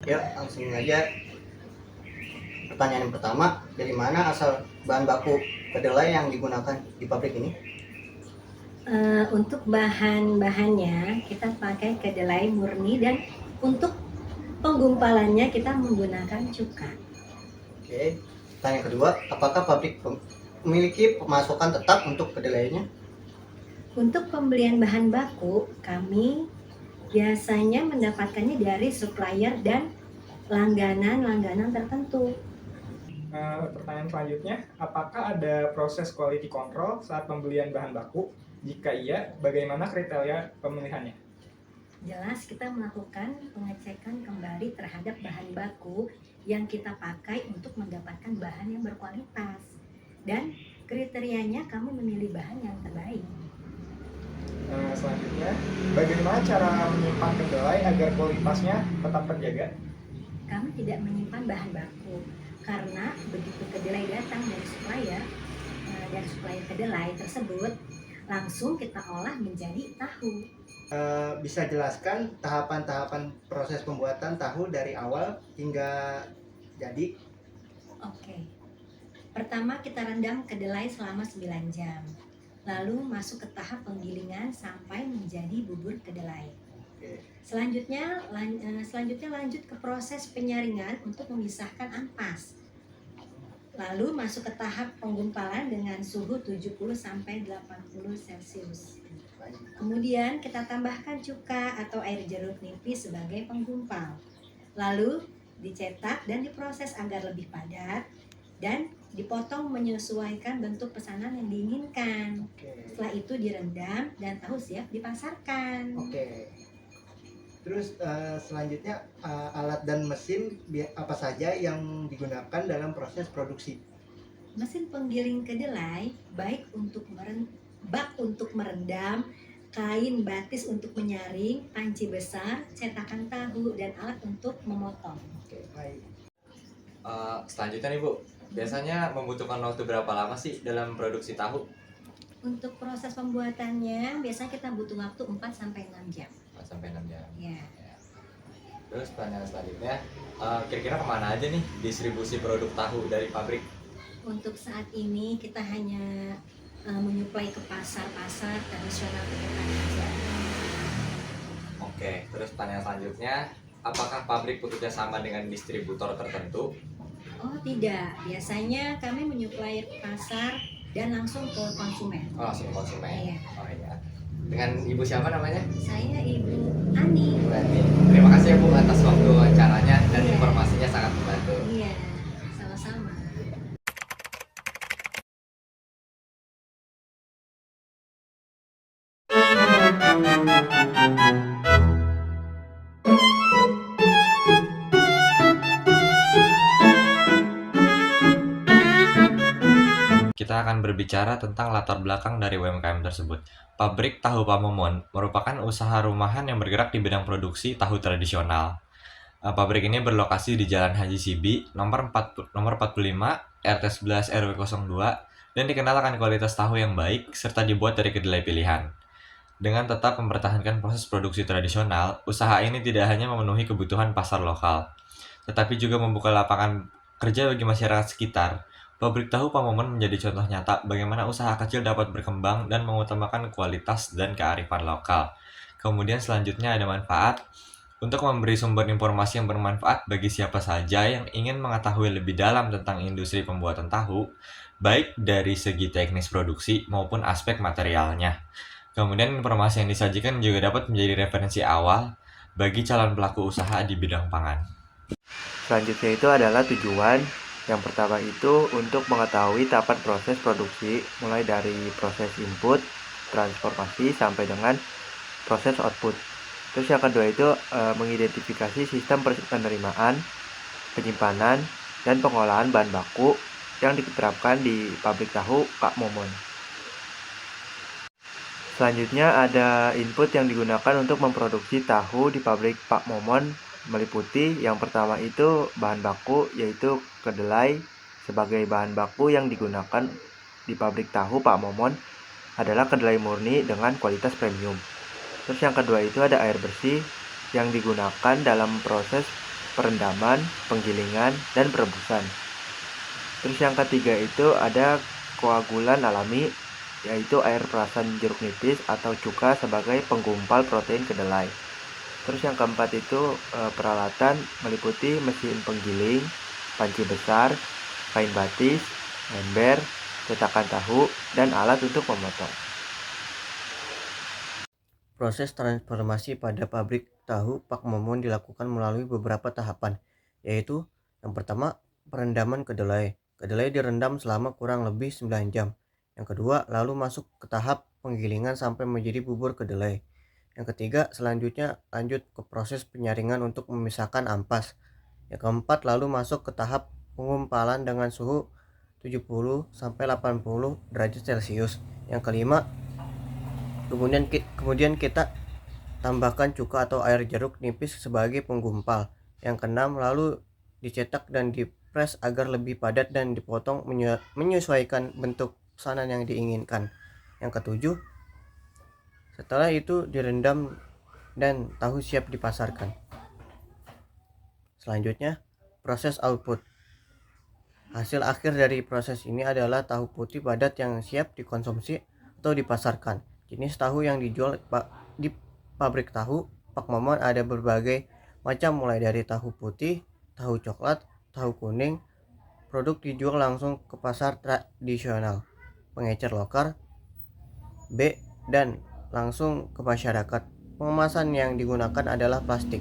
Ya, langsung aja. Pertanyaan yang pertama, dari mana asal bahan baku kedelai yang digunakan di pabrik ini? Untuk bahan-bahannya kita pakai kedelai murni, dan untuk penggumpalannya kita menggunakan cuka. Oke. Pertanyaan kedua, apakah pabrik memiliki pemasukan tetap untuk kedelainya? Untuk pembelian bahan baku, kami biasanya mendapatkannya dari supplier dan langganan tertentu. Pertanyaan selanjutnya, apakah ada proses quality control saat pembelian bahan baku? Jika iya, bagaimana kriteria pemilihannya? Jelas kita melakukan pengecekan kembali terhadap bahan baku yang kita pakai untuk mendapatkan bahan yang berkualitas. Dan kriterianya kami memilih bahan yang terbaik. Selanjutnya, bagaimana cara menyimpan kedelai agar kualitasnya tetap terjaga? Kami tidak menyimpan bahan baku karena begitu kedelai datang dari supplier kedelai tersebut, langsung kita olah menjadi tahu. Bisa jelaskan tahapan-tahapan proses pembuatan tahu dari awal hingga jadi? Oke. Pertama kita rendam kedelai selama 9 jam. Lalu masuk ke tahap penggilingan sampai menjadi bubur kedelai. Oke. Selanjutnya lanjut ke proses penyaringan untuk memisahkan ampas. Lalu masuk ke tahap penggumpalan dengan suhu 70 sampai 80 Celcius. Kemudian kita tambahkan cuka atau air jeruk nipis sebagai penggumpal. Lalu dicetak dan diproses agar lebih padat dan dipotong menyesuaikan bentuk pesanan yang diinginkan. Oke. Setelah itu direndam dan tahu siap dipasarkan. Oke. Terus selanjutnya alat dan mesin apa saja yang digunakan dalam proses produksi? Mesin penggiling kedelai baik untuk bak untuk merendam, kain batis untuk menyaring, panci besar, cetakan tahu, dan alat untuk memotong. Oke, baik. Selanjutnya nih Bu, biasanya membutuhkan waktu berapa lama sih dalam produksi tahu? Untuk proses pembuatannya biasanya kita butuh waktu 4-6 jam. 4-6 jam. Ya. Terus pertanyaan selanjutnya, kira-kira kemana aja nih distribusi produk tahu dari pabrik? Untuk saat ini kita hanya menyuplai ke pasar-pasar tradisional terdekat saja. Oke, terus pertanyaan selanjutnya, apakah pabrik bekerja sama dengan distributor tertentu? Oh tidak, biasanya kami menyuplai pasar dan langsung ke konsumen. Oh, langsung ke konsumen. Iya. Oh iya. Dengan Ibu siapa namanya? Saya Ibu Ani. Bu Eni. Terima kasih ya Bu atas waktu wawancaranya dan Iya. informasinya sangat membantu. Iya, sama-sama. Kita akan berbicara tentang latar belakang dari UMKM tersebut. Pabrik Tahu Pak Momon merupakan usaha rumahan yang bergerak di bidang produksi tahu tradisional. Pabrik ini berlokasi di Jalan Haji Sibi, nomor 45, RT 11 RW 02, dan dikenal akan kualitas tahu yang baik serta dibuat dari kedelai pilihan. Dengan tetap mempertahankan proses produksi tradisional, usaha ini tidak hanya memenuhi kebutuhan pasar lokal, tetapi juga membuka lapangan kerja bagi masyarakat sekitar. Pabrik tahu Pak Momon menjadi contoh nyata bagaimana usaha kecil dapat berkembang dan mengutamakan kualitas dan kearifan lokal. Kemudian selanjutnya ada manfaat. Untuk memberi sumber informasi yang bermanfaat bagi siapa saja yang ingin mengetahui lebih dalam tentang industri pembuatan tahu, baik dari segi teknis produksi maupun aspek materialnya. Kemudian informasi yang disajikan juga dapat menjadi referensi awal bagi calon pelaku usaha di bidang pangan. Selanjutnya itu adalah tujuan. Yang pertama itu untuk mengetahui tahapan proses produksi mulai dari proses input, transformasi sampai dengan proses output. Terus yang kedua itu mengidentifikasi sistem penerimaan, penyimpanan, dan pengolahan bahan baku yang diterapkan di pabrik tahu Pak Momon. Selanjutnya ada input yang digunakan untuk memproduksi tahu di pabrik Pak Momon, meliputi yang pertama itu bahan baku yaitu kedelai. Sebagai bahan baku yang digunakan di pabrik tahu Pak Momon adalah kedelai murni dengan kualitas premium. Terus yang kedua itu ada air bersih yang digunakan dalam proses perendaman, penggilingan, dan perebusan. Terus yang ketiga itu ada koagulan alami yaitu air perasan jeruk nipis atau cuka sebagai penggumpal protein kedelai. Terus yang keempat itu peralatan meliputi mesin penggiling, panci besar, kain batis, ember, cetakan tahu, dan alat untuk memotong. Proses transformasi pada pabrik tahu Pak Momon dilakukan melalui beberapa tahapan, yaitu yang pertama perendaman kedelai. Kedelai direndam selama kurang lebih 9 jam. Yang kedua, lalu masuk ke tahap penggilingan sampai menjadi bubur kedelai. Yang ketiga, selanjutnya lanjut ke proses penyaringan untuk memisahkan ampas. Yang keempat, lalu masuk ke tahap penggumpalan dengan suhu 70-80 derajat Celcius. Yang kelima, kemudian kita tambahkan cuka atau air jeruk nipis sebagai penggumpal. Yang keenam, lalu dicetak dan dipres agar lebih padat dan dipotong menyesuaikan bentuk pesanan yang diinginkan. Yang ketujuh, setelah itu direndam dan tahu siap dipasarkan. Selanjutnya, proses output. Hasil akhir dari proses ini adalah tahu putih padat yang siap dikonsumsi atau dipasarkan. Jenis tahu yang dijual di pabrik tahu Pak Momon ada berbagai macam mulai dari tahu putih, tahu coklat, tahu kuning. Produk dijual langsung ke pasar tradisional, pengecer lokal, dan langsung ke masyarakat. Pengemasan yang digunakan adalah plastik.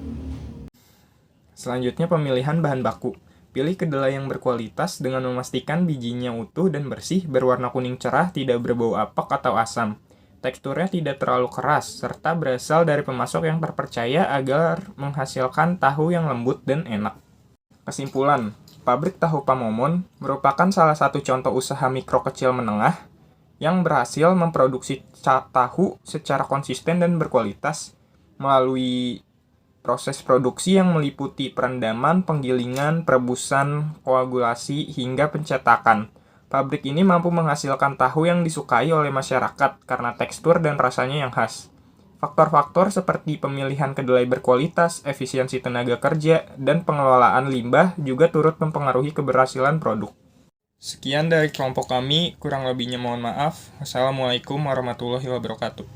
Selanjutnya pemilihan bahan baku. Pilih kedelai yang berkualitas dengan memastikan bijinya utuh dan bersih, berwarna kuning cerah, tidak berbau apek atau asam. Teksturnya tidak terlalu keras, serta berasal dari pemasok yang terpercaya agar menghasilkan tahu yang lembut dan enak. Kesimpulan, pabrik tahu Pak Momon merupakan salah satu contoh usaha mikro kecil menengah yang berhasil memproduksi tahu secara konsisten dan berkualitas melalui proses produksi yang meliputi perendaman, penggilingan, perebusan, koagulasi, hingga pencetakan. Pabrik ini mampu menghasilkan tahu yang disukai oleh masyarakat karena tekstur dan rasanya yang khas. Faktor-faktor seperti pemilihan kedelai berkualitas, efisiensi tenaga kerja, dan pengelolaan limbah juga turut mempengaruhi keberhasilan produk. Sekian dari kelompok kami, kurang lebihnya mohon maaf. Wassalamualaikum warahmatullahi wabarakatuh.